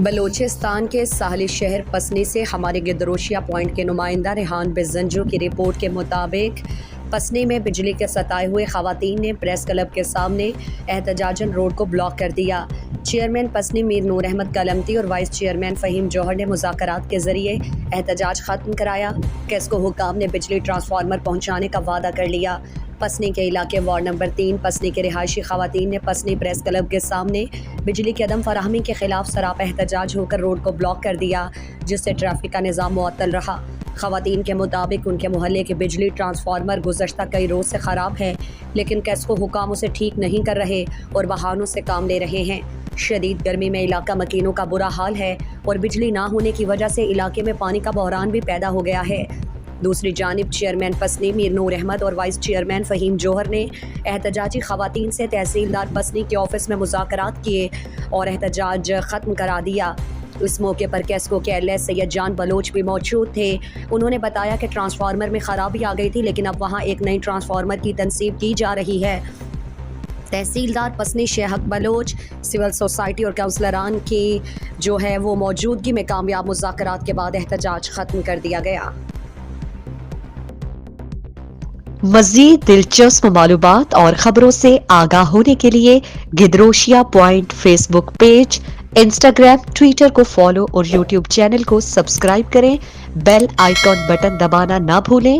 بلوچستان کے ساحلی شہر پسنی سے ہمارے گدروشیا پوائنٹ کے نمائندہ ریحان بزنجو کی رپورٹ کے مطابق پسنی میں بجلی کے ستائے ہوئے خواتین نے پریس کلب کے سامنے احتجاجاً روڈ کو بلاک کر دیا۔ چیئرمین پسنی میر نور احمد کلمتی اور وائس چیئرمین فہیم جوہر نے مذاکرات کے ذریعے احتجاج ختم کرایا۔ کیسکو حکام نے بجلی ٹرانسفارمر پہنچانے کا وعدہ کر لیا۔ پسنی کے علاقے وارڈ نمبر 3 پسنی کے رہائشی خواتین نے پسنی پریس کلب کے سامنے بجلی کی عدم فراہمی کے خلاف سراپا احتجاج ہو کر روڈ کو بلاک کر دیا، جس سے ٹریفک کا نظام معطل رہا۔ خواتین کے مطابق ان کے محلے کے بجلی ٹرانسفارمر گزشتہ کئی روز سے خراب ہے، لیکن کیسکو حکام اسے ٹھیک نہیں کر رہے اور بہانوں سے کام لے رہے ہیں۔ شدید گرمی میں علاقہ مکینوں کا برا حال ہے اور بجلی نہ ہونے کی وجہ سے علاقے میں پانی کا بحران بھی پیدا ہو گیا ہے۔ دوسری جانب چیئرمین پسنی میر نور احمد اور وائس چیئرمین فہیم جوہر نے احتجاجی خواتین سے تحصیلدار پسنی کے آفس میں مذاکرات کیے اور احتجاج ختم کرا دیا۔ اس موقع پر کیسکو کے LS سید جان بلوچ بھی موجود تھے۔ انہوں نے بتایا کہ ٹرانسفارمر میں خرابی آ گئی تھی، لیکن اب وہاں ایک نئی ٹرانسفارمر کی تنصیب کی جا رہی ہے۔ تحصیلدار پسنی شیخ حق بلوچ، سول سوسائٹی اور کونسلران کی وہ موجودگی میں کامیاب مذاکرات کے بعد احتجاج ختم کر دیا گیا۔ مزید دلچسپ معلومات اور خبروں سے آگاہ ہونے کے لیے Gedrosia point Facebook page, Instagram, Twitter کو فالو اور یوٹیوب چینل کو سبسکرائب کریں۔ بیل آئیکن بٹن دبانا نہ بھولیں